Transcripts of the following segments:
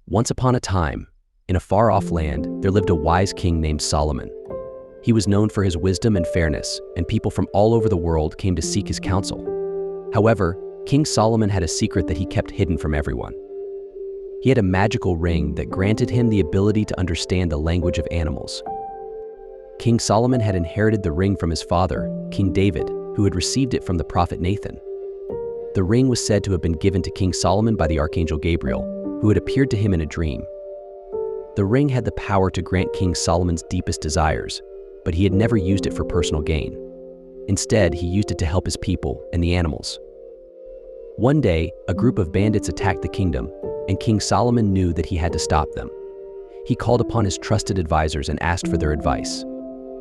Once upon a time, in a far-off land, there lived a wise king named Solomon. He was known for his wisdom and fairness, and people from all over the world came to seek his counsel. However, King Solomon had a secret that he kept hidden from everyone. He had a magical ring that granted him the ability to understand the language of animals. King Solomon had inherited the ring from his father, King David, who had received it from the prophet Nathan. The ring was said to have been given to King Solomon by the archangel Gabriel, who had appeared to him in a dream. The ring had the power to grant King Solomon's deepest desires, but he had never used it for personal gain. Instead, he used it to help his people and the animals. One day, a group of bandits attacked the kingdom, and King Solomon knew that he had to stop them. He called upon his trusted advisors and asked for their advice.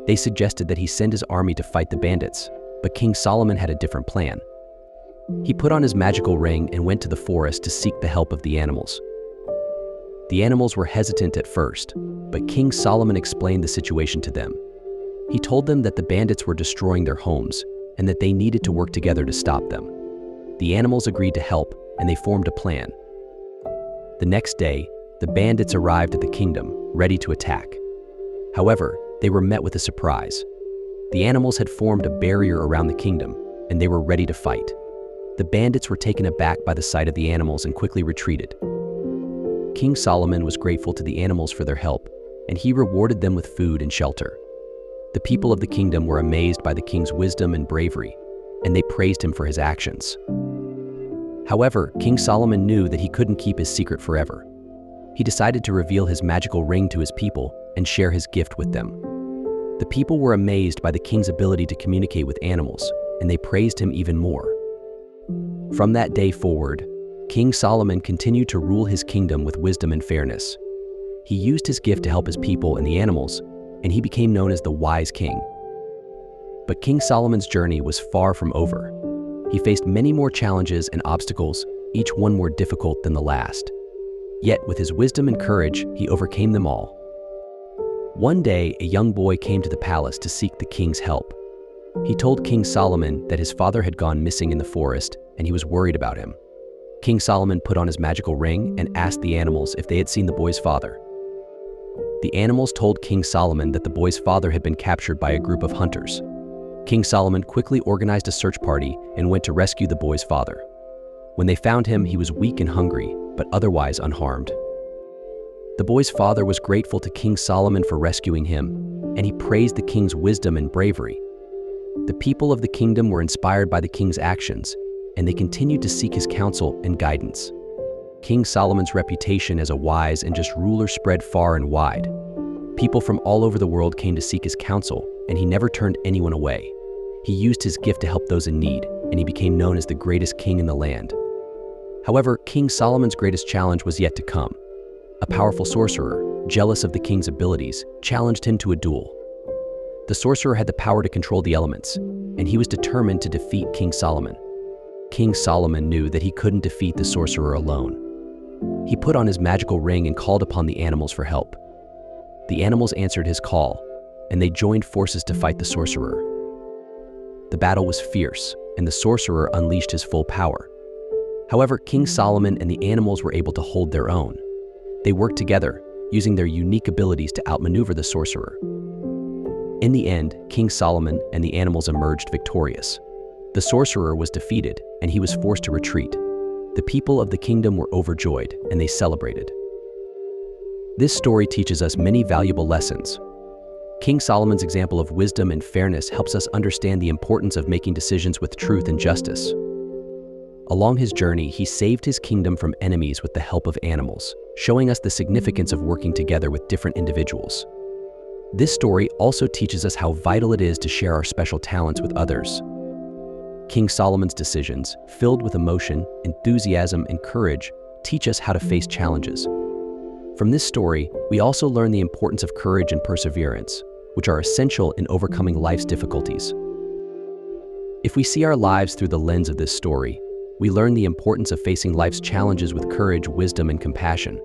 They suggested that he send his army to fight the bandits, but King Solomon had a different plan. He put on his magical ring and went to the forest to seek the help of the animals. The animals were hesitant at first, but King Solomon explained the situation to them. He told them that the bandits were destroying their homes and that they needed to work together to stop them. The animals agreed to help, and they formed a plan. The next day, the bandits arrived at the kingdom, ready to attack. However, they were met with a surprise. The animals had formed a barrier around the kingdom, and they were ready to fight. The bandits were taken aback by the sight of the animals and quickly retreated. King Solomon was grateful to the animals for their help, and he rewarded them with food and shelter. The people of the kingdom were amazed by the king's wisdom and bravery, and they praised him for his actions. However, King Solomon knew that he couldn't keep his secret forever. He decided to reveal his magical ring to his people and share his gift with them. The people were amazed by the king's ability to communicate with animals, and they praised him even more. From that day forward, King Solomon continued to rule his kingdom with wisdom and fairness. He used his gift to help his people and the animals, and he became known as the wise king. But King Solomon's journey was far from over. He faced many more challenges and obstacles, each one more difficult than the last. Yet, with his wisdom and courage, he overcame them all. One day, a young boy came to the palace to seek the king's help. He told King Solomon that his father had gone missing in the forest, and he was worried about him. King Solomon put on his magical ring and asked the animals if they had seen the boy's father. The animals told King Solomon that the boy's father had been captured by a group of hunters. King Solomon quickly organized a search party and went to rescue the boy's father. When they found him, he was weak and hungry, but otherwise unharmed. The boy's father was grateful to King Solomon for rescuing him, and he praised the king's wisdom and bravery. The people of the kingdom were inspired by the king's actions, and they continued to seek his counsel and guidance. King Solomon's reputation as a wise and just ruler spread far and wide. People from all over the world came to seek his counsel, and he never turned anyone away. He used his gift to help those in need, and he became known as the greatest king in the land. However, King Solomon's greatest challenge was yet to come. A powerful sorcerer, jealous of the king's abilities, challenged him to a duel. The sorcerer had the power to control the elements, and he was determined to defeat King Solomon. King Solomon knew that he couldn't defeat the sorcerer alone. He put on his magical ring and called upon the animals for help. The animals answered his call, and they joined forces to fight the sorcerer. The battle was fierce, and the sorcerer unleashed his full power. However, King Solomon and the animals were able to hold their own. They worked together, using their unique abilities to outmaneuver the sorcerer. In the end, King Solomon and the animals emerged victorious. The sorcerer was defeated, and he was forced to retreat. The people of the kingdom were overjoyed, and they celebrated. This story teaches us many valuable lessons. King Solomon's example of wisdom and fairness helps us understand the importance of making decisions with truth and justice. Along his journey, he saved his kingdom from enemies with the help of animals, showing us the significance of working together with different individuals. This story also teaches us how vital it is to share our special talents with others. King Solomon's decisions, filled with emotion, enthusiasm, and courage, teach us how to face challenges. From this story, we also learn the importance of courage and perseverance, which are essential in overcoming life's difficulties. If we see our lives through the lens of this story, we learn the importance of facing life's challenges with courage, wisdom, and compassion.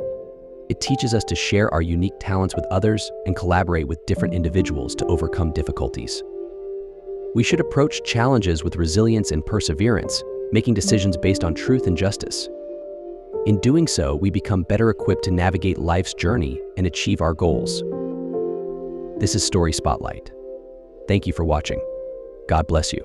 It teaches us to share our unique talents with others and collaborate with different individuals to overcome difficulties. We should approach challenges with resilience and perseverance, making decisions based on truth and justice. In doing so, we become better equipped to navigate life's journey and achieve our goals. This is Story Spotlight. Thank you for watching. God bless you.